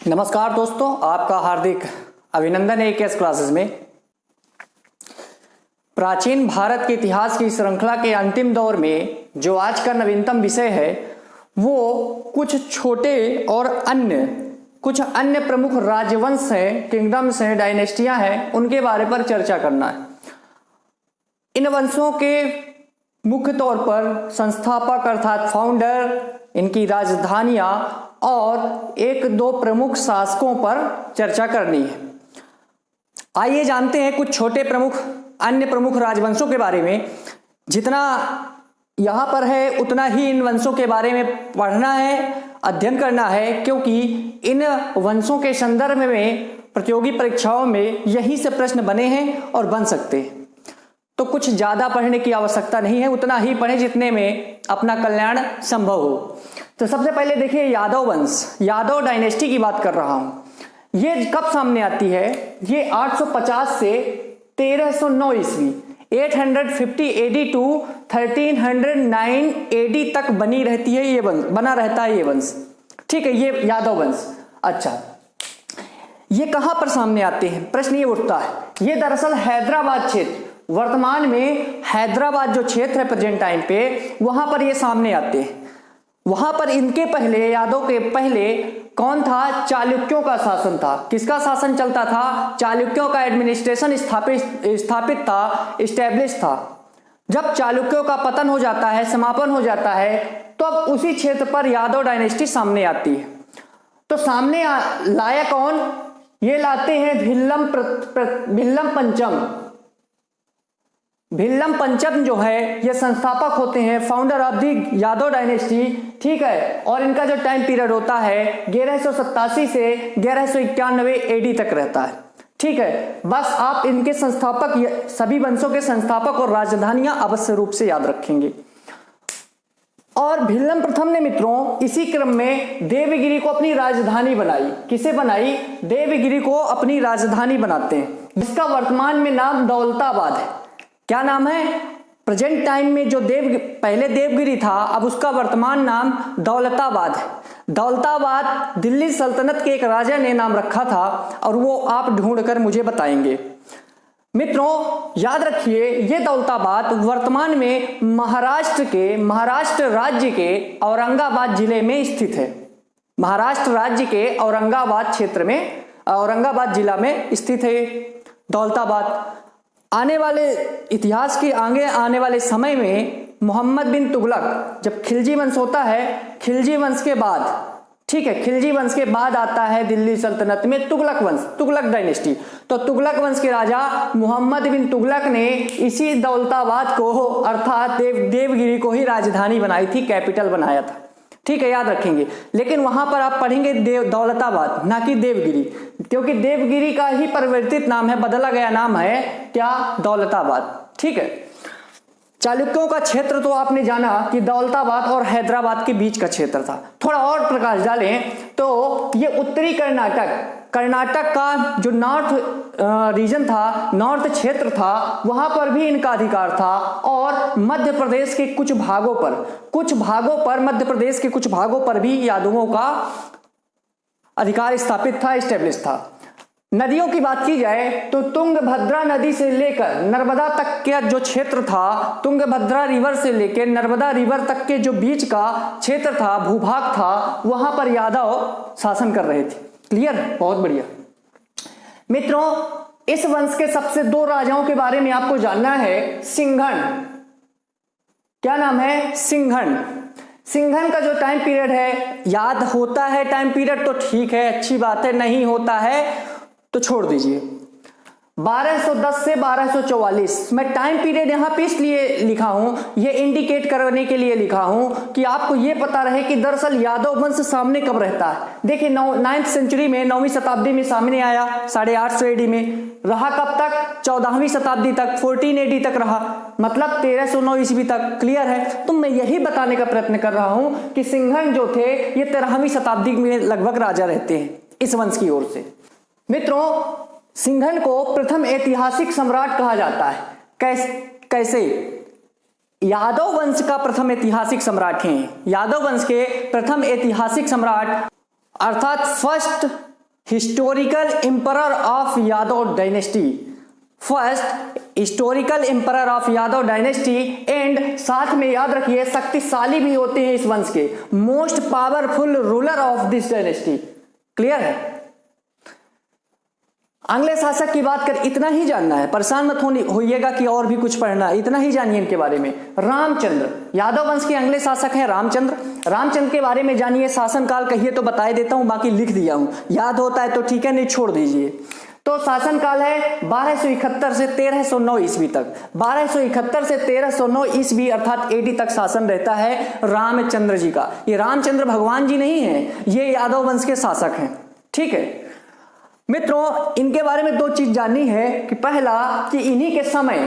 नमस्कार दोस्तों, आपका हार्दिक अभिनंदन है एकेएस क्लासेस में। प्राचीन भारत के इतिहास की श्रृंखला के अंतिम दौर में जो आज का नवीनतम विषय है वो कुछ छोटे और कुछ अन्य प्रमुख राजवंश हैं, किंगडम्स हैं, डायनेस्टियां हैं, उनके बारे पर चर्चा करना है। इन वंशों के मुख्य तौर पर संस्थापक अर्थात फाउंडर, इनकी राजधानियां और एक दो प्रमुख शासकों पर चर्चा करनी है। आइए जानते हैं कुछ छोटे अन्य प्रमुख राजवंशों के बारे में। जितना यहां पर है उतना ही इन वंशों के बारे में पढ़ना है, अध्ययन करना है, क्योंकि इन वंशों के संदर्भ में प्रतियोगी परीक्षाओं में यही से प्रश्न बने हैं और बन सकते हैं। तो कुछ ज्यादा पढ़ने की आवश्यकता नहीं है, उतना ही पढ़ें जितने में अपना कल्याण संभव हो। तो सबसे पहले देखिए यादव वंश, यादव डायनेस्टी की बात कर रहा हूं। ये कब सामने आती है? ये 850 से 1309 ईस्वी, 850 एडी टू 1309 एडी तक बनी रहती है ये वंश, बना रहता है ये वंश। ठीक है, ये यादव वंश। अच्छा, ये कहां पर सामने आते हैं? प्रश्न ये उठता है। ये दरअसल हैदराबाद क्षेत्र, वर्तमान में हैदराबाद जो क्षेत्र है प्रेजेंट टाइम पे, वहां पर ये सामने आते हैं। वहां पर इनके पहले, यादव के पहले कौन था? चालुक्यों का शासन था। किसका शासन चलता था? चालुक्यों का एडमिनिस्ट्रेशन स्थापित था, इस्टेब्लिश था। जब चालुक्यों का पतन हो जाता है, समापन हो जाता है, तो अब उसी क्षेत्र पर यादव डायनेस्टी सामने आती है। तो सामने लाया कौन? ये लाते हैं भिल्लम पंचम जो है ये संस्थापक होते हैं, founder of the Yadav dynasty. ठीक है, और इनका जो टाइम पीरियड होता है 1187 से 1191 एडी तक रहता है। ठीक है, बस आप इनके संस्थापक, सभी वंशों के संस्थापक और राजधानियां अवश्य रूप से याद रखेंगे। और भिल्लम प्रथम ने मित्रों इसी क्रम में देवगिरी को अपनी राजधानी बनाई। किसे बनाई? देवगिरी को अपनी राजधानी बनाते हैं, जिसका वर्तमान में नाम दौलताबाद है। क्या नाम है? प्रेजेंट टाइम में जो पहले देवगिरी था, अब उसका वर्तमान नाम दौलताबाद है। दौलताबाद दिल्ली सल्तनत के एक राजा ने नाम रखा था और वो आप ढूंढकर मुझे बताएंगे। मित्रों याद रखिए, ये दौलताबाद वर्तमान में महाराष्ट्र राज्य के औरंगाबाद जिले में स्थित है। महाराष्ट्र राज्य के औरंगाबाद क्षेत्र में, औरंगाबाद जिला में स्थित है दौलताबाद। आने वाले इतिहास के आगे वाले समय में मोहम्मद बिन तुगलक, जब खिलजी वंश होता है, खिलजी वंश के बाद, ठीक है, खिलजी वंश के बाद आता है दिल्ली सल्तनत में तुगलक वंश, तुगलक डायनेस्टी। तो तुगलक वंश के राजा मोहम्मद बिन तुगलक ने इसी दौलताबाद को अर्थात देवगिरी को ही राजधानी बनाई थी, कैपिटल बनाया था। ठीक है, याद रखेंगे। लेकिन वहां पर आप पढ़ेंगे दौलताबाद, ना कि देवगिरी, क्योंकि देवगिरी का ही परिवर्तित नाम है, बदला गया नाम है क्या? दौलताबाद। ठीक है, चालुक्यों का क्षेत्र तो आपने जाना कि दौलताबाद और हैदराबाद के बीच का क्षेत्र था। थोड़ा और प्रकाश डालें तो ये उत्तरी कर्नाटक का जो नॉर्थ रीजन था, नॉर्थ क्षेत्र था, वहां पर भी इनका अधिकार था। और मध्य प्रदेश के कुछ भागों पर मध्य प्रदेश के कुछ भागों पर भी यादवों का अधिकार स्थापित था, स्टेब्लिश था। नदियों की बात की जाए तो तुंगभद्रा नदी से लेकर नर्मदा तक का जो क्षेत्र था, तुंगभद्रा रिवर से लेकर नर्मदा रिवर तक के जो बीच का क्षेत्र था, भूभाग था, वहां पर यादव शासन कर रहे थे। क्लियर? बहुत बढ़िया। मित्रों इस वंश के सबसे दो राजाओं के बारे में आपको जानना है। सिंघन, क्या नाम है? सिंघन का जो टाइम पीरियड है, याद होता है टाइम पीरियड तो ठीक है, अच्छी बात है, नहीं होता है तो छोड़ दीजिए। 1210 से 1244 मैं टाइम पीरियड यहां पे इसलिए लिखा हूं, ये इंडिकेट करने के लिए लिखा हूं कि आपको ये पता रहे कि दरअसल यादव वंश सामने कब रहता है। देखिए 9वीं सेंचुरी में, 9वीं शताब्दी में सामने आया, 850 एडी में रहा। कब तक? 14वीं शताब्दी तक, 14 एडी तक रहा, मतलब 1309 ईस्वी तक। क्लियर है? तो मैं यही बताने का प्रयत्न कर रहा हूं कि सिंघन जो थे ये 13वीं शताब्दी में लगभग राजा रहते हैं इस वंश की ओर से। मित्रों सिंघन को प्रथम ऐतिहासिक सम्राट कहा जाता है। कैसे? यादव वंश का प्रथम ऐतिहासिक सम्राट हैं। यादव वंश के प्रथम ऐतिहासिक सम्राट अर्थात first historical emperor of Yadav dynasty, first historical emperor of Yadav dynasty and साथ में याद रखिए शक्तिशाली भी होते हैं इस वंश के, most powerful ruler of this dynasty. Clear है? आंग्लेय शासक की बात कर इतना ही जानना है, परेशान मत होइएगा कि और भी कुछ पढ़ना है, इतना ही जानिए इनके बारे में। रामचंद्र, यादव वंश के आंग्लेय शासक हैं रामचंद्र। रामचंद्र के बारे में जानिए, शासनकाल कहिए तो बताए देता हूं, बाकी लिख दिया हूं, याद होता है तो ठीक है, नहीं छोड़ दीजिए। तो शासनकाल है 1271 से 1309 ईस्वी तक, 1271 से 1309 ईस्वी अर्थात एडी तक शासन रहता है रामचंद्र जी का। ये रामचंद्र भगवान जी नहीं है, ये यादव वंश के शासक हैं। ठीक है मित्रों, इनके बारे में दो चीज जाननी है कि पहला कि इन्हीं के समय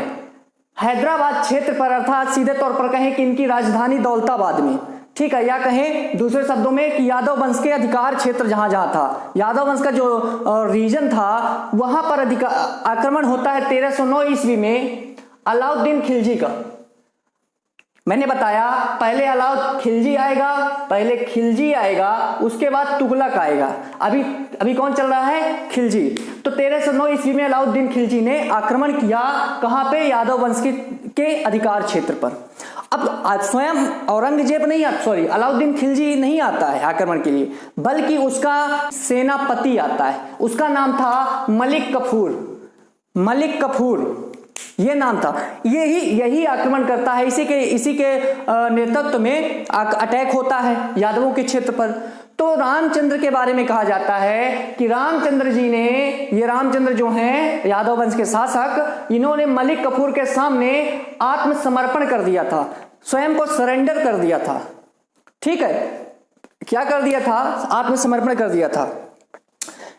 हैदराबाद क्षेत्र पर अर्थात सीधे तौर पर कहें कि इनकी राजधानी दौलताबाद में, ठीक है, या कहें दूसरे शब्दों में कि यादव वंश के अधिकार क्षेत्र जहां जहां था, यादव वंश का जो रीजन था वहां पर आक्रमण होता है 1309 ईस्वी में अलाउद्दीन खिलजी का। मैंने बताया पहले पहले खिलजी आएगा, उसके बाद तुगलक आएगा। अभी कौन चल रहा है? खिलजी। तो 1309 ईस्वी में अलाउद्दीन खिलजी ने आक्रमण किया, कहां पे? यादव वंश के अधिकार क्षेत्र पर। अब स्वयं औरंगजेब नहीं अलाउद्दीन खिलजी नहीं आता है आक्रमण के लिए, बल्कि उसका सेनापति आता है, उसका नाम था मलिक कफूर ये नाम था। यही आक्रमण करता है, इसी के नेतृत्व में अटैक होता है यादवों के क्षेत्र पर। तो रामचंद्र के बारे में कहा जाता है कि रामचंद्र जो हैं यादव वंश के शासक, इन्होंने मलिक कफूर के सामने आत्मसमर्पण कर दिया था, स्वयं को सरेंडर कर दिया था। ठीक है, क्या कर दिया था? आत्मसमर्पण कर दिया था।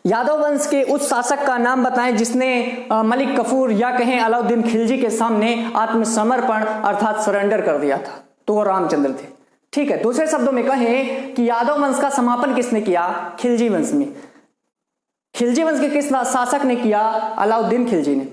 यादव वंश के उस शासक का नाम बताएं जिसने मलिक कफूर या कहें अलाउद्दीन खिलजी के सामने आत्मसमर्पण अर्थात सरेंडर कर दिया था, तो वो रामचंद्र थे। ठीक है, दूसरे शब्दों में कहें कि यादव वंश का समापन किसने किया? खिलजी वंश में। खिलजी वंश के किस शासक ने किया? अलाउद्दीन खिलजी ने।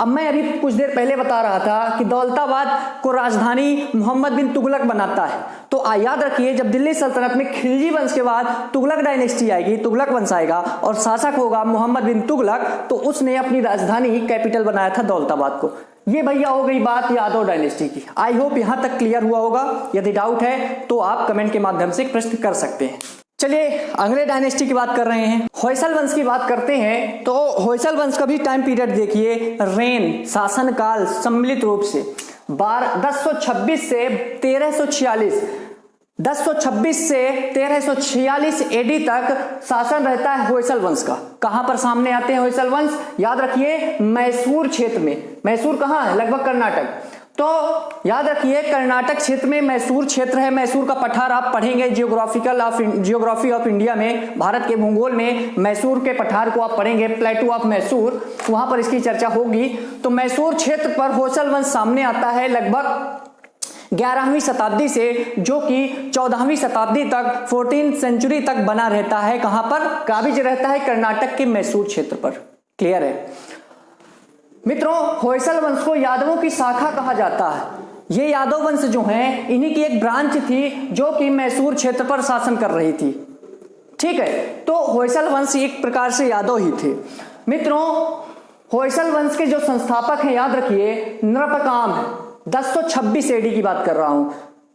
अब मैं अभी कुछ देर पहले बता रहा था कि दौलताबाद को राजधानी मोहम्मद बिन तुगलक बनाता है। तो याद रखिए, जब दिल्ली सल्तनत में खिलजी वंश के बाद तुगलक डायनेस्टी आएगी, तुगलक वंश आएगा और शासक होगा मोहम्मद बिन तुगलक, तो उसने अपनी राजधानी कैपिटल बनाया था दौलताबाद को। ये भैया हो गई बात यादव डायनेस्टी की। आई होप यहां तक क्लियर हुआ होगा। यदि डाउट है तो आप कमेंट के माध्यम से प्रश्न कर सकते हैं। चलिए आंग्लेय डायनेस्टी की बात कर रहे हैं, होयसल वंश की बात करते हैं। तो होयसल वंश का भी टाइम पीरियड देखिए, रेन शासनकाल सम्मिलित रूप से 1026 से 1346, 1026 से 1346 एडी तक शासन रहता है होयसल वंश का। कहां पर सामने आते हैं होयसल वंश? याद रखिए मैसूर क्षेत्र में। मैसूर कहां है? लगभग कर्नाटक। तो याद रखिए कर्नाटक क्षेत्र में मैसूर क्षेत्र है। मैसूर का पठार आप पढ़ेंगे जियोग्राफी ऑफ इंडिया में, भारत के भूगोल में मैसूर के पठार को आप पढ़ेंगे, प्लेटू ऑफ मैसूर, वहां पर इसकी चर्चा होगी। तो मैसूर क्षेत्र पर होयसल वंश सामने आता है लगभग 11वीं शताब्दी से, जो कि 14वीं शताब्दी तक 14th सेंचुरी तक बना रहता है। कहां पर? काबिज रहता है कर्नाटक के मैसूर क्षेत्र पर। क्लियर है मित्रों? होयसल वंश को यादवों की शाखा कहा जाता है। ये यादव वंश जो हैं, इन्हीं की एक ब्रांच थी जो कि मैसूर क्षेत्र पर शासन कर रही थी। ठीक है, तो होयसल वंश एक प्रकार से यादव ही थे। मित्रों होयसल वंश के जो संस्थापक हैं, याद रखिए नृपकाम है। 1026 एडी की बात कर रहा हूं,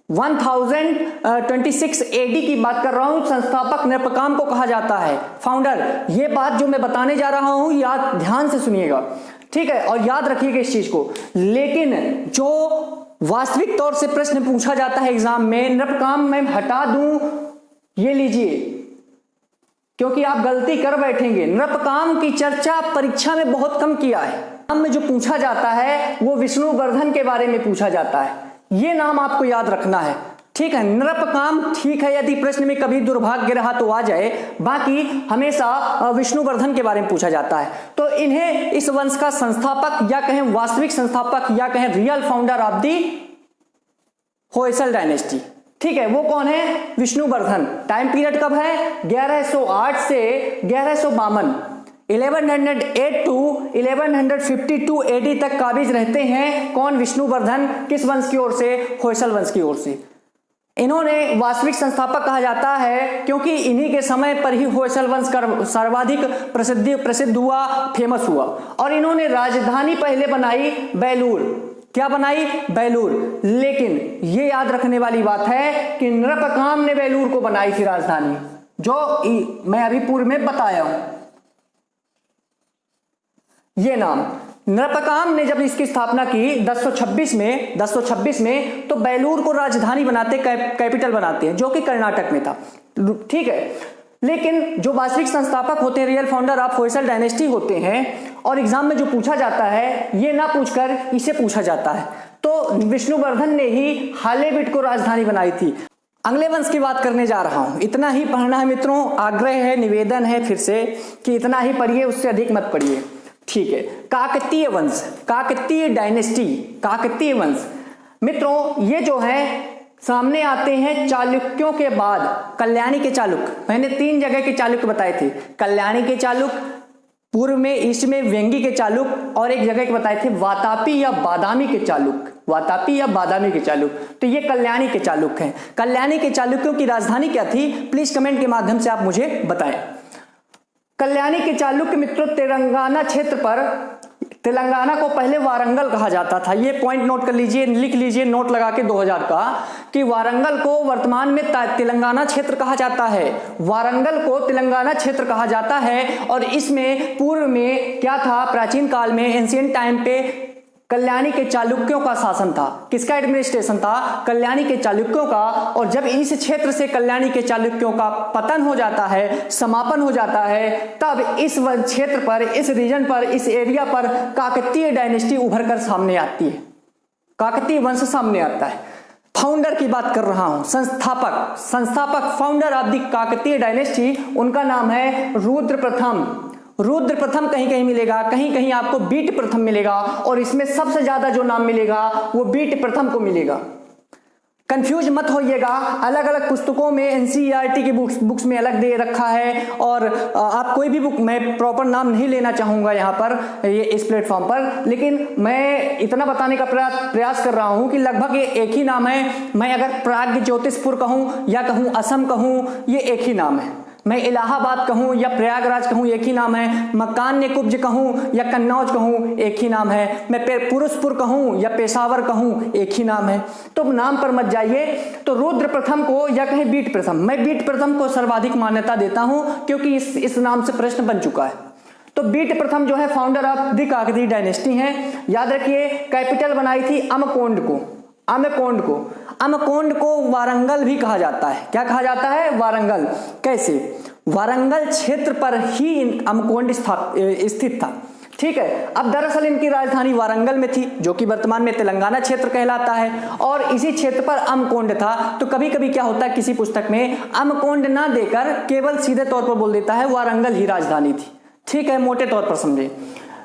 1026 एडी की बात कर रहा हूं। संस्थापक नृपकाम को कहा जाता है, फाउंडर। ये बात जो मैं बताने जा रहा हूं याद ध्यान से सुनिएगा, ठीक है, और याद रखिएगा इस चीज को। लेकिन जो वास्तविक तौर से प्रश्न पूछा जाता है एग्जाम में, नृपकाम मैं हटा दूं, ये लीजिए, क्योंकि आप गलती कर बैठेंगे। नृपकाम की चर्चा परीक्षा में बहुत कम किया है। नाम में जो पूछा जाता है वो विष्णुवर्धन के बारे में पूछा जाता है, ये नाम आपको याद रखना है। ठीक है, नृपकाम ठीक है, यदि प्रश्न में कभी दुर्भाग्य रहा तो आ जाए, बाकी हमेशा विष्णुवर्धन के बारे में पूछा जाता है। तो इन्हें इस वंश का संस्थापक या कहें वास्तविक संस्थापक या कहें real founder of the Hoysala dynasty, ठीक है, वो कौन है? विष्णुवर्धन। टाइम पीरियड कब है? 1108 से 1152, 1108 टू 1152 एडी तक काबिज रहते हैं। कौन? विष्णुवर्धन। किस वंश की ओर से? होयसल वंश की ओर से। इन्होंने वास्तविक संस्थापक कहा जाता है क्योंकि इन्हीं के समय पर ही होयसल वंश सर्वाधिक प्रसिद्ध हुआ, फेमस हुआ। और इन्होंने राजधानी पहले बनाई बेलूर। क्या बनाई? बेलूर। लेकिन ये याद रखने वाली बात है कि नृपकाम ने बेलूर को बनाई थी राजधानी, जो मैं अभी पूर्व में बताया हूं। ये नाम नृपकाम ने जब इसकी स्थापना की 1026 में तो बेलूर को राजधानी बनाते, कैपिटल बनाते हैं, जो कि कर्नाटक में था। ठीक है, लेकिन जो वास्तविक संस्थापक होते हैं, real founder of Hoysala dynasty होते हैं, और एग्जाम में जो पूछा जाता है ये ना पूछकर इसे पूछा जाता है। तो विष्णुवर्धन ने ही हालेविट को राजधानी बनाई थी। अगले वंश की बात करने जा रहा हूं। इतना ही पढ़ना है मित्रों, आग्रह है, निवेदन है फिर से कि इतना ही पढ़िए, उससे अधिक मत पढ़िए। ठीक है, काकतीय वंश, काकतीय डायनेस्टी, काकतीय वंश। मित्रों ये जो है सामने आते हैं चालुक्यों के बाद। कल्याणी के चालुक्य, मैंने 3 जगह के चालुक्य बताए थे, कल्याणी के चालुक्य, पूर्व में ईस्ट में वेंगी के चालुक्य, और एक जगह के बताए थे वातापी या बादामी के चालुक्य, वातापी या बादामी के चालुक्य। तो ये कल्याणी के चालुक्य हैं। कल्याणी के चालुक्यों की राजधानी क्या थी? प्लीज कमेंट के माध्यम से आप मुझे बताएं। कल्याणी के चालुक्य मित्रों तेलंगाना क्षेत्र पर, तेलंगाना को पहले वारंगल कहा जाता था। ये पॉइंट नोट कर लीजिए, लिख लीजिए नोट लगा के 2000 का, कि वारंगल को वर्तमान में तेलंगाना क्षेत्र कहा जाता है। वारंगल को तेलंगाना क्षेत्र कहा जाता है। और इसमें पूर्व में क्या था? प्राचीन काल में, एंशिएंट टाइम पे कल्याणी के चालुक्यों का शासन था। किसका एडमिनिस्ट्रेशन था? कल्याणी के चालुक्यों का। और जब इस क्षेत्र से कल्याणी के चालुक्यों का पतन हो जाता है, समापन हो जाता है, तब इस क्षेत्र पर, इस रीजन पर, इस एरिया पर काकतीय डायनेस्टी उभर कर सामने आती है, काकतीय वंश सामने आता है। फाउंडर की बात कर रहा हूं, संस्थापक founder of the Kakatiya dynasty, उनका नाम है रुद्र प्रथम। रुद्र प्रथम कहीं कहीं मिलेगा, कहीं कहीं आपको बीट प्रथम मिलेगा, और इसमें सबसे ज्यादा जो नाम मिलेगा वो बीट प्रथम को मिलेगा। कंफ्यूज मत होइएगा, अलग अलग पुस्तकों में एनसीईआरटी की बुक्स में अलग दे रखा है, और आप कोई भी बुक, मैं प्रॉपर नाम नहीं लेना चाहूंगा यहाँ पर ये इस प्लेटफॉर्म पर, लेकिन मैं इतना बताने का प्रयास कर रहा हूँ कि लगभग ये एक ही नाम है। मैं अगर प्राग्ञ ज्योतिषपुर कहूँ या कहूँ असम कहूँ, ये एक ही नाम है। मैं इलाहाबाद कहूं या प्रयागराज कहूं, एक ही नाम है। मकान कुब्ज कहूं या कन्नौज कहूं, एक ही नाम है। मैं पुरुषपुर कहूं या पेशावर कहूं, एक ही नाम है। तो नाम पर मत जाइए। तो रुद्र प्रथम को या कहीं बीट प्रथम, मैं बीट प्रथम को सर्वाधिक मान्यता देता हूं क्योंकि इस नाम से प्रश्न बन चुका है। तो बीट प्रथम जो है founder of the Kakatiya dynasty हैं। याद रखिए, कैपिटल बनाई थी अमकोंड को, अमकोंड को। अमकोंड को वारंगल भी कहा जाता है। क्या कहा जाता है? वारंगल। कैसे? वारंगल क्षेत्र पर ही अमकोंड स्थित था। ठीक है, अब दरअसल इनकी राजधानी वारंगल में थी, जो कि वर्तमान में तेलंगाना क्षेत्र कहलाता है, और इसी क्षेत्र पर अमकोंड था। तो कभी कभी क्या होता है, किसी पुस्तक में अमकोंड ना देकर केवल सीधे तौर पर बोल देता है वारंगल ही राजधानी थी। ठीक है, मोटे तौर पर समझे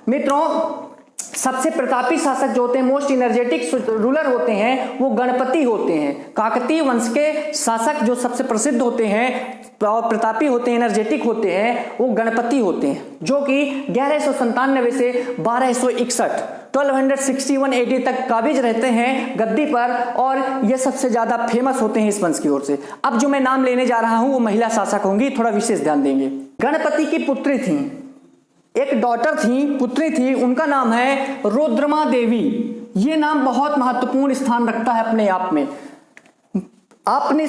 मित्रों। सबसे प्रतापी शासक जो होते हैं, मोस्ट एनर्जेटिक रूलर होते हैं, वो गणपति होते हैं। काकतीय वंश के शासक जो सबसे प्रसिद्ध होते हैं और प्रतापी होते हैं, एनर्जेटिक होते हैं, वो गणपति होते हैं, जो कि 1197 से 1261 AD तक काबिज रहते हैं गद्दी पर, और ये सबसे ज्यादा फेमस होते हैं इस वंश की ओर से। अब जो मैं नाम लेने जा रहा हूं वो महिला शासक होंगी, थोड़ा विशेष ध्यान देंगे। गणपति की पुत्री थी, एक डॉटर थी, पुत्री थी, उनका नाम है रुद्रमा देवी। ये नाम बहुत महत्वपूर्ण स्थान रखता है अपने आप में। आपने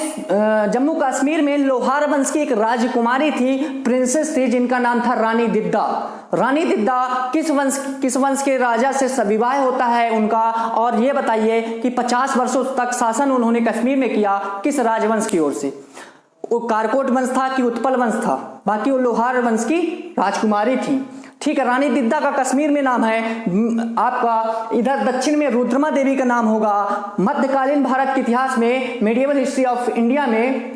जम्मू कश्मीर में लोहार वंश की एक राजकुमारी थी, प्रिंसेस थी, जिनका नाम था रानी दिद्दा। रानी दिद्दा किस वंश के राजा से विवाह होता है उनका? और ये बताइए कि 50 वर्षों तक शासन उन्होंने कश्मीर में किया, किस राजवंश की ओर से? वो कारकोट वंश था कि उत्पल वंश था? बाकी वो लोहार वंश की राजकुमारी थी। ठीक है, रानी दिद्दा का कश्मीर में नाम है आपका, इधर दक्षिण में रुद्रमा देवी का नाम होगा। मध्यकालीन भारत के इतिहास में, मेडिएवल हिस्ट्री ऑफ इंडिया में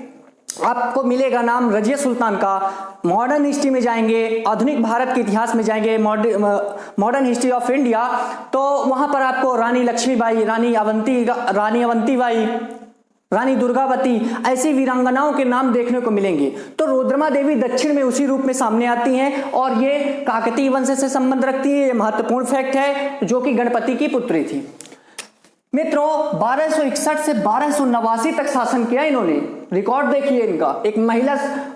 आपको मिलेगा नाम रजिया सुल्तान का। मॉडर्न हिस्ट्री में जाएंगे, आधुनिक भारत के इतिहास में जाएंगे, मॉडर्न हिस्ट्री ऑफ इंडिया, तो वहां पर आपको रानी लक्ष्मीबाई, रानी अवंतीबाई, रानी दुर्गावती, ऐसी वीरांगनाओं के नाम देखने को मिलेंगे। तो रुद्रमा देवी दक्षिण में उसी रूप में सामने आती हैं, और ये काकतीय वंश से संबंध रखती है। ये महत्वपूर्ण फैक्ट है, जो कि गणपति की पुत्री थी। मित्रों 1261 से 1289 तक शासन किया इन्होंने। रिकॉर्ड देखिए इनका, एक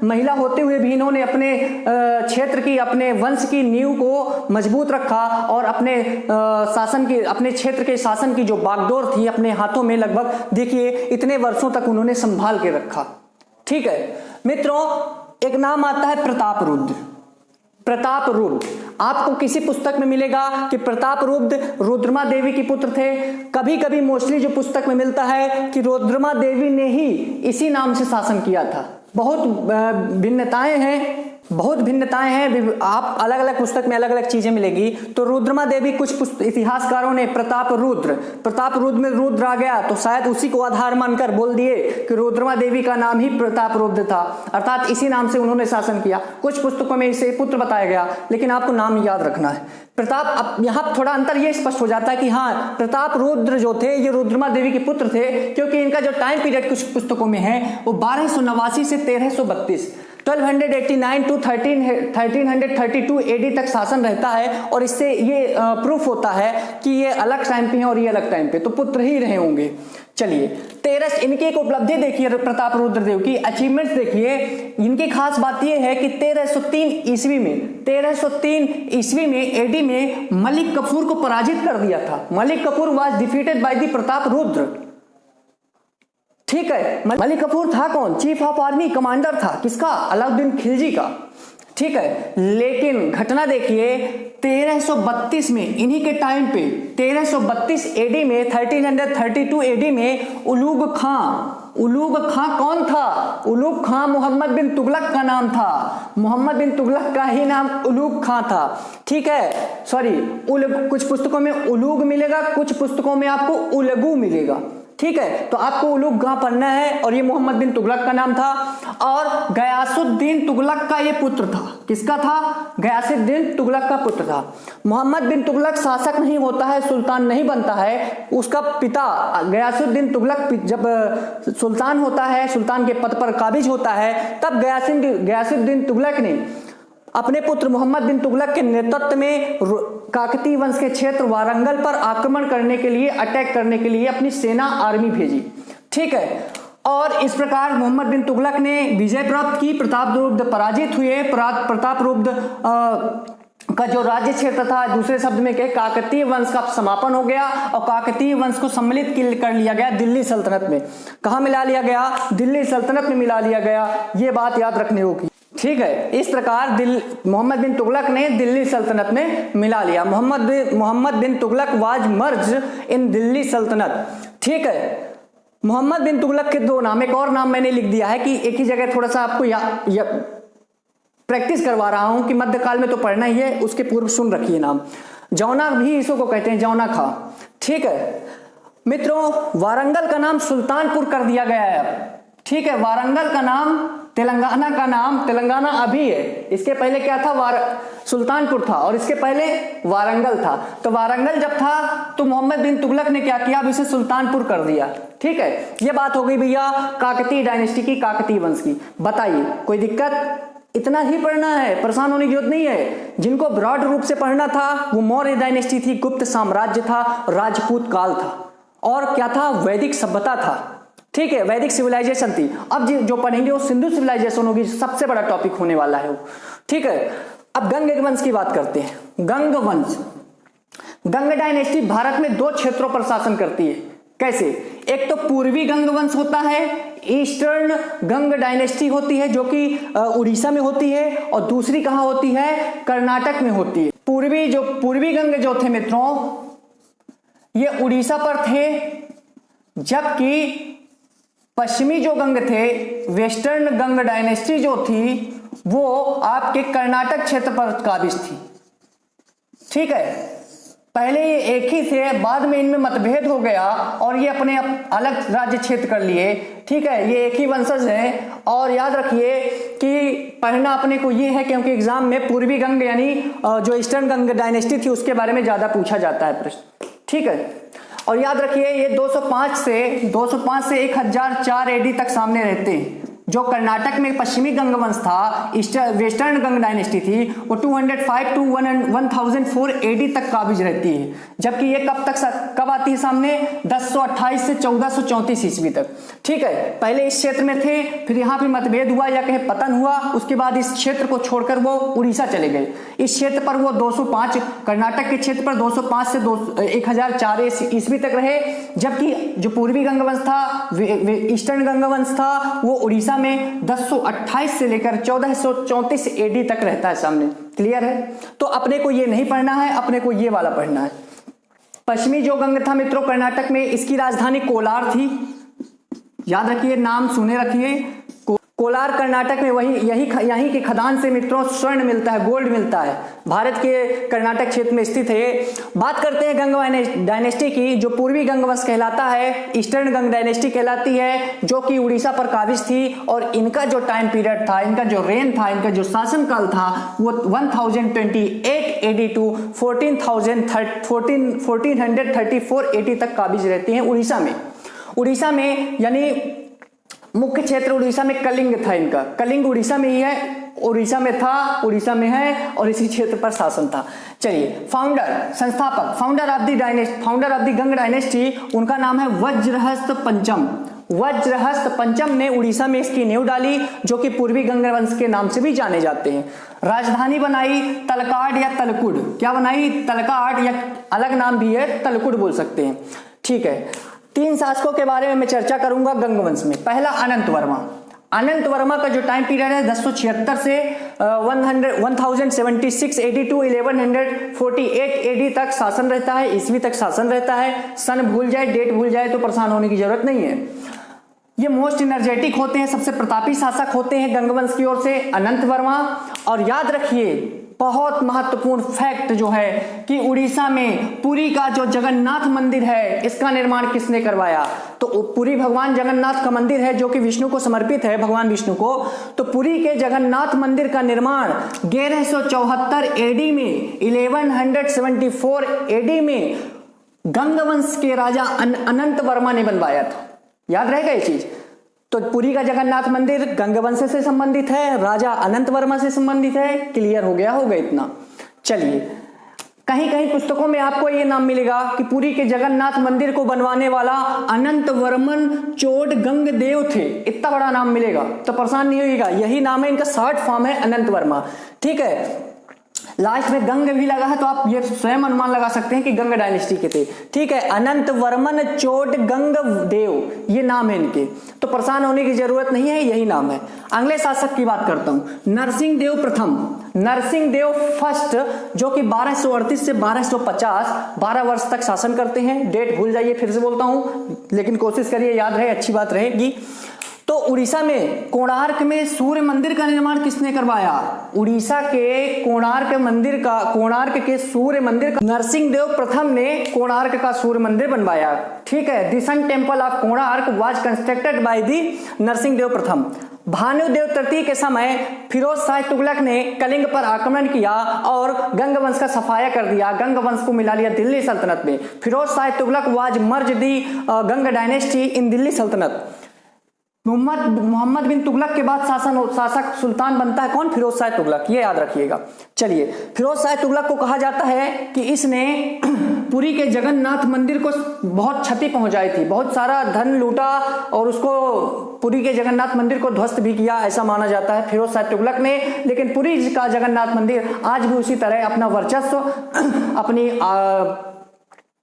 महिला होते हुए भी इन्होंने अपने क्षेत्र की, अपने वंश की नींव को मजबूत रखा और अपने शासन की, अपने क्षेत्र के शासन की जो बागडोर थी अपने हाथों में लगभग देखिए इतने वर्षों तक उन्होंने संभाल के रखा। ठीक है मित्रों, एक नाम आता है प्रतापरुद्र। प्रतापरुद्र आपको किसी पुस्तक में मिलेगा कि प्रतापरुद्र रुद्रमा देवी के पुत्र थे। कभी कभी मोस्टली जो पुस्तक में मिलता है कि रुद्रमा देवी ने ही इसी नाम से शासन किया था। बहुत भिन्नताएं हैं, बहुत भिन्नताएं हैं, आप अलग अलग पुस्तक में अलग अलग चीजें मिलेगी। तो रुद्रमा देवी कुछ इतिहासकारों ने प्रतापरुद्र में रुद्र आ गया तो शायद उसी को आधार मानकर बोल दिए कि रुद्रमा देवी का नाम ही प्रतापरुद्र था, अर्थात इसी नाम से उन्होंने शासन किया। कुछ पुस्तकों में इसे पुत्र बताया गया, लेकिन आपको नाम याद रखना है प्रताप। अब यहाँ थोड़ा अंतर ये स्पष्ट हो जाता है कि हाँ, प्रतापरुद्र जो थे ये रुद्रमा देवी के पुत्र थे, क्योंकि इनका जो टाइम पीरियड कुछ पुस्तकों में है वो 1289 से 1332 1289 टू 1332 एडी तक शासन रहता है। और इससे ये प्रूफ होता है कि ये अलग टाइम पे हैं और ये अलग टाइम पे, तो पुत्र ही रहे होंगे। चलिए 13 इनकी एक उपलब्धि देखिए, प्रतापरुद्र देव की अचीवमेंट्स देखिए। इनकी खास बात ये है कि 1303 ईस्वी में एडी में मलिक कफूर को पराजित कर दिया था। Malik Kafur was defeated by the Prataparudra. ठीक है, मलिक कफूर था कौन? चीफ ऑफ आर्मी कमांडर था, किसका? अलाउद्दीन खिलजी का। ठीक है, लेकिन घटना देखिए 1332 में, इन्हीं के टाइम पे 1332 एडी में 1332 एडी में उलूग खां कौन था? उलूग खां मोहम्मद बिन तुगलक का नाम था। मोहम्मद बिन तुगलक का ही नाम उलूग खां था। ठीक है, सॉरी, कुछ पुस्तकों में उलूग मिलेगा, कुछ पुस्तकों में आपको उलगू मिलेगा। ठीक है, तो आपको उलूग खां पढ़ना है और ये मोहम्मद बिन तुगलक का नाम था। और गयासुद्दीन तुगलक का ये पुत्र था। किसका था? गयासुद्दीन तुगलक का पुत्र था। मोहम्मद बिन तुगलक शासक नहीं होता है, सुल्तान नहीं बनता है। उसका पिता गयासुद्दीन तुगलक जब सुल्तान होता है, सुल्तान के पद पर काबिज होता है, तब गयासुद्दीन तुगलक ने अपने पुत्र मोहम्मद बिन तुगलक के नेतृत्व में काकतीय वंश के क्षेत्र वारंगल पर आक्रमण करने के लिए, अटैक करने के लिए अपनी सेना आर्मी भेजी। ठीक है, और इस प्रकार मोहम्मद बिन तुगलक ने विजय प्राप्त की, प्रतापरुद्र पराजित हुए। प्रतापरुद्र का जो राज्य क्षेत्र था, दूसरे शब्द में कहे काकतीय वंश का समापन हो गया और काकतीय वंश को सम्मिलित कर लिया गया दिल्ली सल्तनत में। कहां मिला लिया गया? दिल्ली सल्तनत में मिला लिया गया। ये बात याद रखनी होगी। ठीक है, इस प्रकार मोहम्मद बिन तुगलक ने दिल्ली सल्तनत में मिला लिया। मोहम्मद बिन तुगलक वाज मर्ज इन दिल्ली सल्तनत। ठीक है, मोहम्मद बिन तुगलक के दो नाम, एक और नाम मैंने लिख दिया है कि एक ही जगह थोड़ा सा आपको प्रैक्टिस करवा रहा हूं कि मध्यकाल में तो पढ़ना ही है, उसके पूर्व सुन रखिए नाम। जौना भी इसको को कहते हैं, जौना खां। ठीक है मित्रों, वारंगल का नाम सुल्तानपुर कर दिया गया है। ठीक है, वारंगल का नाम तेलंगाना का नाम, तेलंगाना अभी है, इसके पहले क्या था? सुल्तानपुर था और इसके पहले वारंगल था। तो वारंगल जब था तो मोहम्मद बिन तुगलक ने क्या किया? अब इसे सुल्तानपुर कर दिया। ठीक है, ये बात हो गई भैया काकतीय डायनेस्टी की, काकतीय वंश की। बताइए कोई दिक्कत? इतना ही पढ़ना है, परेशान होने की जरूरत नहीं है। जिनको ब्रॉड रूप से पढ़ना था वो मौर्य डायनेस्टी थी, गुप्त साम्राज्य था, राजपूत काल था, और क्या था? वैदिक सभ्यता था। ठीक है, वैदिक सिविलाइजेशन थी। अब जो पढ़ेंगे वो सिंधु सिविलाइजेशन होगी, सबसे बड़ा टॉपिक होने वाला है वो। ठीक है, अब गंग वंश की बात करते हैं। गंग वंश, गंग डायनेस्टी भारत में दो क्षेत्रों पर शासन करती है। कैसे? एक तो पूर्वी गंग वंश होता है, ईस्टर्न गंग डायनेस्टी होती है, जो कि उड़ीसा में होती है, और दूसरी कहां होती है? कर्नाटक में होती है। पूर्वी गंग जो थे मित्रों, ये उड़ीसा पर थे, जबकि पश्चिमी जो गंग थे, वेस्टर्न गंग डायनेस्टी जो थी, वो आपके कर्नाटक क्षेत्र पर काबिज थी। ठीक है, पहले ये एक ही थे, बाद में इनमें मतभेद हो गया और ये अपने अलग राज्य क्षेत्र कर लिए। ठीक है, ये एक ही वंशज है। और याद रखिए कि पढ़ना अपने को ये है, क्योंकि एग्जाम में पूर्वी गंग यानी जो ईस्टर्न गंग डायनेस्टी थी उसके बारे में ज्यादा पूछा जाता है प्रश्न। ठीक है, और याद रखिए ये 205 से 1004 एडी तक सामने रहते हैं। जो कर्नाटक में पश्चिमी गंग वंश था, वेस्टर्न गंग डायनेस्टी थी, वो 205 टू 1004 एडी तक काबिज रहती है, जबकि ये कब आती है सामने, 1028 से 1434 ईस्वी तक। ठीक है, पहले इस क्षेत्र में थे, फिर यहाँ पे मतभेद हुआ या कहीं पतन हुआ, उसके बाद इस क्षेत्र को छोड़कर वो उड़ीसा चले गए। इस क्षेत्र पर वो 205, कर्नाटक के क्षेत्र पर 205 से 1004 ईस्वी तक रहे, जबकि जो पूर्वी गंगवंश था, ईस्टर्न गंगवंश था, वो उड़ीसा में 1028 से लेकर 1434 एडी तक रहता है सामने। क्लियर है? तो अपने को ये नहीं पढ़ना है, अपने को ये वाला पढ़ना है। पश्चिमी जो गंग था मित्रों कर्नाटक में, इसकी राजधानी कोलार थी। याद रखिए, नाम सुने रखिए। कोलार कर्नाटक में यहीं के खदान से मित्रों स्वर्ण मिलता है, गोल्ड मिलता है। भारत के कर्नाटक क्षेत्र में स्थित है। बात करते हैं गंग डायनेस्टी की, जो पूर्वी गंगवंश कहलाता है, ईस्टर्न गंग डायनेस्टी कहलाती है, जो कि उड़ीसा पर काबिज थी। और इनका जो टाइम पीरियड था, इनका जो रेन था, इनका जो शासनकाल था, वो 1028 एडी टू 1434 एडी तक काबिज रहती हैं उड़ीसा में। उड़ीसा में यानी मुख्य क्षेत्र उड़ीसा में कलिंग था इनका। कलिंग उड़ीसा में ही है, उड़ीसा में था, उड़ीसा में है, और इसी क्षेत्र पर शासन था। चलिए, संस्थापक, founder of the Ganga dynasty, उनका नाम है वज्रहस्त पंचम। वज्रहस्त पंचम ने उड़ीसा में इसकी नींव डाली, जो कि पूर्वी गंग वंश के नाम से भी जाने जाते हैं। राजधानी बनाई तलकाड या तलकुड। क्या बनाई? तलकाड, या अलग नाम भी है तलकुड बोल सकते हैं। ठीक है, 3 शासकों के बारे में मैं चर्चा करूंगा गंगवंश में। पहला अनंत वर्मा। अनंत वर्मा का जो टाइम पीरियड है 1076 से 1076 एडी टू 1148 एडी तक शासन रहता है, ईस्वी तक शासन रहता है। सन भूल जाए, डेट भूल जाए तो परेशान होने की जरूरत नहीं है। ये मोस्ट एनर्जेटिक होते हैं, सबसे प्रतापी शासक होते हैं गंगवंश की ओर से अनंत वर्मा। और याद रखिए, बहुत महत्वपूर्ण फैक्ट जो है कि उड़ीसा में पुरी का जो जगन्नाथ मंदिर है, इसका निर्माण किसने करवाया? तो पुरी भगवान जगन्नाथ का मंदिर है, जो कि विष्णु को समर्पित है, भगवान विष्णु को। तो पुरी के जगन्नाथ मंदिर का निर्माण 1174 एडी में, 1174 एडी में गंगवंश के राजा अनंत वर्मा ने बनवाया था। याद रहेगा ये चीज। तो पुरी का जगन्नाथ मंदिर गंगवंश से संबंधित है, राजा अनंत वर्मा से संबंधित है। क्लियर हो गया होगा इतना। चलिए, कहीं कहीं पुस्तकों में आपको ये नाम मिलेगा कि पुरी के जगन्नाथ मंदिर को बनवाने वाला अनंत वर्मन चोट गंग देव थे। इतना बड़ा नाम मिलेगा तो परेशान नहीं होइएगा, यही नाम है, इनका शॉर्ट फॉर्म है अनंत वर्मा। ठीक है, लास्ट में गंग भी लगा है तो आप ये स्वयं अनुमान लगा सकते हैं कि गंग डायनेस्टी के थे। ठीक है, अनंत वर्मन चोट गंग देव, ये नाम है इनके, तो परेशान होने की जरूरत नहीं है, यही नाम है। अगले शासक की बात करता हूं, नरसिंह देव प्रथम, नरसिंह देव फर्स्ट, जो कि 1238 से 1250 12 वर्ष तक शासन करते हैं। डेट भूल जाइए, फिर से बोलता हूं, लेकिन कोशिश करिए याद रहे, अच्छी बात रहेगी। तो उड़ीसा में कोणार्क में सूर्य मंदिर का निर्माण किसने करवाया? उड़ीसा के कोणार्क के सूर्य मंदिर का नरसिंह देव प्रथम ने कोणार्क का सूर्य मंदिर बनवाया। ठीक है, the sun temple of Konark was constructed by the Narasimha Deva प्रथम। भानुदेव तृतीय के समय फिरोज शाह तुगलक ने कलिंग पर आक्रमण किया और गंगवंश का सफाया कर दिया, गंगवंश को मिला लिया दिल्ली सल्तनत में। Firoz Shah Tughlaq was merge the Ganga dynasty in Delhi Saltanat. Mohammad बिन तुगलक के बाद शासक सुल्तान बनता है कौन? फिरोज शाह तुगलक, ये याद रखिएगा। चलिए, फिरोज शाह तुगलक को कहा जाता है कि इसने पुरी के जगन्नाथ मंदिर को बहुत क्षति पहुंचाई थी, बहुत सारा धन लूटा और उसको पुरी के जगन्नाथ मंदिर को ध्वस्त भी किया, ऐसा माना जाता है फिरोज शाह तुगलक ने। लेकिन पुरी का जगन्नाथ मंदिर आज भी उसी तरह अपना वर्चस्व,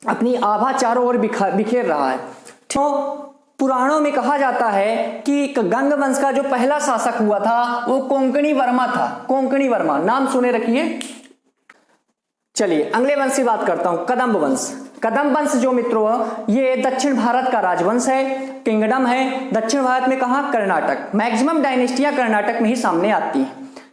अपनी आभा चारों ओर बिखेर रहा है। तो पुराणों में कहा जाता है कि गंगवंश का जो पहला शासक हुआ था वो कोंकणी वर्मा था। कोंकणी वर्मा नाम सुने रखिए। चलिए, अगले वंश की बात करता हूं, कदम्ब वंश। कदम्ब वंश जो मित्रों, ये दक्षिण भारत का राजवंश है, किंगडम है। दक्षिण भारत में कहा? कर्नाटक। मैक्सिमम डायनेस्टियां कर्नाटक में ही सामने आती हैं।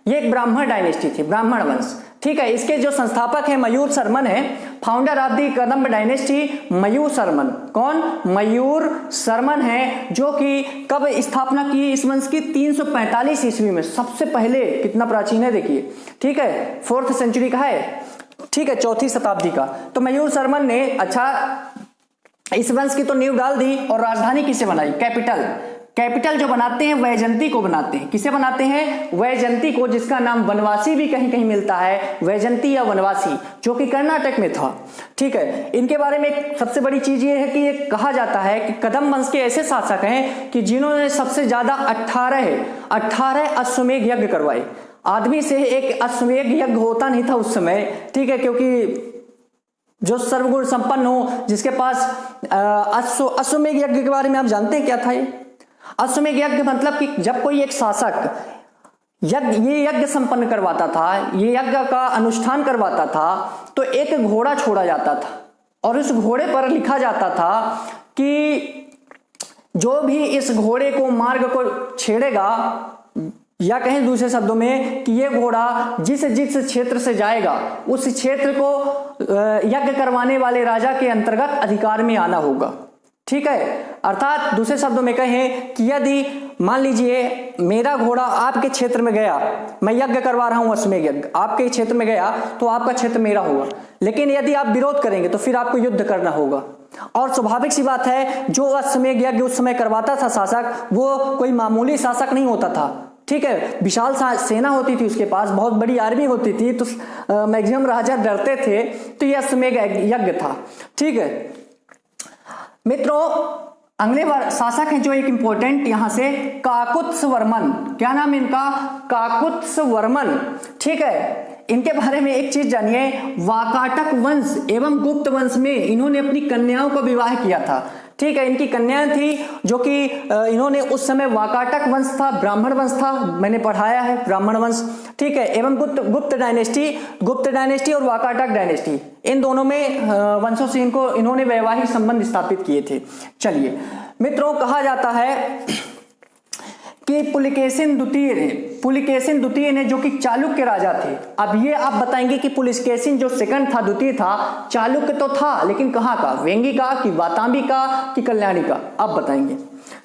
ये एक ब्राह्मण डायनेस्टी थी, ब्राह्मण वंश। ठीक है, इसके जो संस्थापक है मयूर शर्मन है, founder of the Kadamba dynasty मयूर शर्मन। कौन? मयूर शर्मन है, जो कि कब स्थापना की इस वंश की? 345 ईस्वी में। सबसे पहले कितना प्राचीन है देखिए। ठीक है, 4th सेंचुरी का है। ठीक है, 4वीं शताब्दी का। तो मयूर शर्मन ने इस वंश की तो नींव डाल दी। और राजधानी किसे बनाई? कैपिटल जो बनाते हैं वैजयंती को बनाते हैं। किसे बनाते हैं? वैजयंती को, जिसका नाम वनवासी भी कहीं कहीं मिलता है, वैजयंती या वनवासी, जो कि कर्नाटक में था। ठीक है, इनके बारे में सबसे बड़ी चीज ये है कि ये कहा जाता है कि कदम वंश के ऐसे शासक हैं कि जिन्होंने सबसे ज्यादा 18 अश्वमेध यज्ञ करवाए। आदमी से एक अश्वमेध यज्ञ होता नहीं था उस समय, ठीक है, क्योंकि जो सर्वगुण संपन्न हो, जिसके पास अश्वमेध यज्ञ के बारे में आप जानते हैं क्या था? ये अश्वमेध यज्ञ मतलब कि जब कोई एक शासक ये यज्ञ संपन्न करवाता था, ये यज्ञ का अनुष्ठान करवाता था, तो एक घोड़ा छोड़ा जाता था और उस घोड़े पर लिखा जाता था कि जो भी इस घोड़े को मार्ग को छेड़ेगा, या कहें दूसरे शब्दों में कि ये घोड़ा जिस क्षेत्र से जाएगा उस क्षेत्र को यज्ञ करवाने वाले राजा के अंतर्गत अधिकार में आना होगा। ठीक है, अर्थात दूसरे शब्दों में कहें कि यदि मान लीजिए मेरा घोड़ा आपके क्षेत्र में गया, मैं यज्ञ करवा रहा हूं अश्वमेध यज्ञ, आपके क्षेत्र में गया तो आपका क्षेत्र मेरा होगा, लेकिन यदि आप विरोध करेंगे तो फिर आपको युद्ध करना होगा। और स्वाभाविक सी बात है, जो अश्वमेध यज्ञ उस समय करवाता था शासक, वो कोई मामूली शासक नहीं होता था। ठीक है, विशाल सेना होती थी उसके पास, बहुत बड़ी आर्मी होती थी, तो मैक्सिमम राजा डरते थे, तो यह अश्वमेध यज्ञ था। ठीक है मित्रों, अगले शासक हैं जो एक इंपॉर्टेंट यहां से, काकुत्स्यवर्मन। क्या नाम इनका? काकुत्स्यवर्मन। ठीक है, इनके बारे में एक चीज जानिए, वाकाटक वंश एवं गुप्त वंश में इन्होंने अपनी कन्याओं का विवाह किया था। ठीक है, इनकी कन्याएं थी जो कि इन्होंने उस समय वाकाटक वंश था, ब्राह्मण वंश था, मैंने पढ़ाया है ब्राह्मण वंश। ठीक है, एवं गुप्त डायनेस्टी और वाकाटक डायनेस्टी, इन दोनों में वंशों से इन्होंने वैवाहिक संबंध स्थापित किए थे। चलिए मित्रों, कहा जाता है कि पुलिकेशिन द्वितीय ने, जो कि चालुक्य राजा थे। अब ये आप बताएंगे कि पुलिकेशिन जो सेकंड था, द्वितीय था, चालुक्य तो था, लेकिन कहाँ का? वेंगी का कि वातांबी का कि कल्याणी का? आप बताएंगे।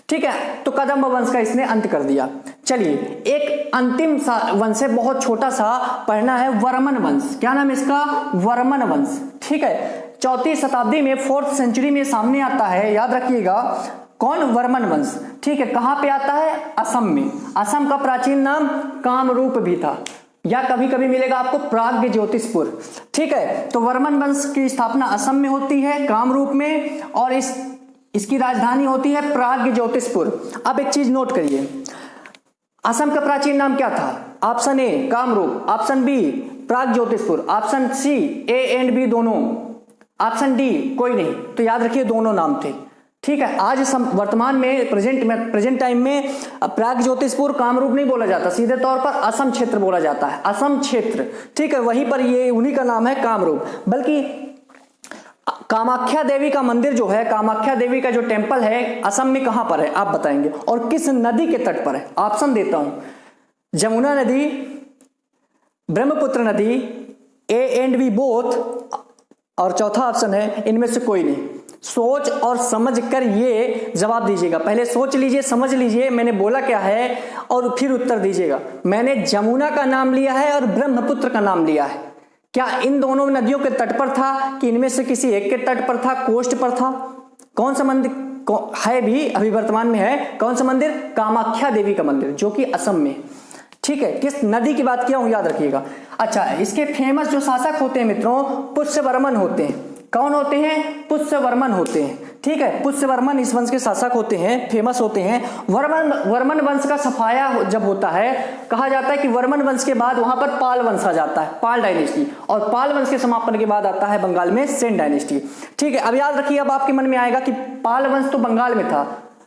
ठीक है, तो कदम्ब वंश का इसने अंत कर दिया। चलिए, एक अंतिम वंश है, बहुत छोटा सा पढ़ना है, वर्मन वंश। क्या नाम इसका? वर्मन वंश। ठीक है, 4वीं शताब्दी में, 4th सेंचुरी में सामने आता है, याद रखिएगा। कौन? वर्मन वंश। ठीक है, कहां पे आता है? असम में। असम का प्राचीन नाम कामरूप भी था, या कभी कभी मिलेगा आपको प्राग्ञ ज्योतिषपुर। ठीक है, तो वर्मन वंश की स्थापना असम में होती है, कामरूप में, और इसकी राजधानी होती है प्राग्ञ ज्योतिषपुर। अब एक चीज नोट करिए, असम का प्राचीन नाम क्या था? Option A Kamrup, option B Pragjyotishpur, option C A and B दोनों, ऑप्शन डी कोई नहीं। तो याद रखिए दोनों नाम थे। ठीक है, आज वर्तमान में प्रेजेंट टाइम में प्राग्ञ ज्योतिषपुर कामरूप नहीं बोला जाता, सीधे तौर पर असम क्षेत्र बोला जाता है, असम क्षेत्र। ठीक है, वहीं पर ये उन्हीं का नाम है कामरूप। बल्कि कामाख्या देवी का मंदिर जो है, कामाख्या देवी का जो टेम्पल है, असम में कहां पर है आप बताएंगे, और किस नदी के तट पर है? ऑप्शन देता हूं, जमुना नदी, ब्रह्मपुत्र नदी, ए एंड बी बोथ, और चौथा ऑप्शन है इनमें से कोई नहीं। सोच और समझ कर ये जवाब दीजिएगा। पहले सोच लीजिए, समझ लीजिए मैंने बोला क्या है, और फिर उत्तर दीजिएगा। मैंने जमुना का नाम लिया है और ब्रह्मपुत्र का नाम लिया है। क्या इन दोनों नदियों के तट पर था कि इनमें से किसी एक के तट पर था, कोस्ट पर था? कौन सा मंदिर है भी अभी वर्तमान में है? कौन सा मंदिर? कामाख्या देवी का मंदिर, जो कि असम में। ठीक है, किस नदी की बात किया हूं याद रखिएगा। अच्छा, इसके फेमस जो शासक होते हैं मित्रों, पुष्यवर्मन होते हैं। कौन होते हैं? पुष्यवर्मन होते हैं। ठीक है, पुष्यवर्मन इस वंश के शासक होते हैं, फेमस होते हैं। वर्मन वंश का सफाया जब होता है, कहा जाता है कि वर्मन वंश के बाद वहां पर पाल वंश आ जाता है, पाल डायनेस्टी, और पाल वंश के समापन के बाद आता है बंगाल में सेन डायनेस्टी। ठीक है, अब याद रखिए, अब आपके मन में आएगा कि पाल वंश तो बंगाल में था,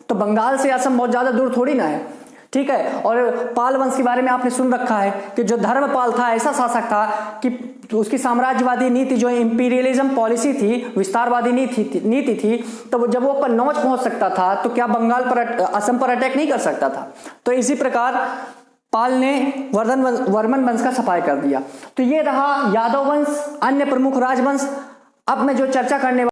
तो बंगाल से असम बहुत ज्यादा दूर थोड़ी ना है। ठीक है, और पाल वंश के बारे में आपने सुन रखा है कि जो धर्मपाल था, ऐसा शासक था कि उसकी साम्राज्यवादी नीति, जो इंपीरियलिज्म पॉलिसी थी, विस्तारवादी नीति थी, तो जब वो कन्नौज पहुंच सकता था तो क्या बंगाल पर, असम पर अटैक नहीं कर सकता था? तो इसी प्रकार पाल ने वर्मन वंश का सफाया कर दिया। तो ये रहा यादव वंश, अन्य प्रमुख राजवंश। अब मैं जो चर्चा करने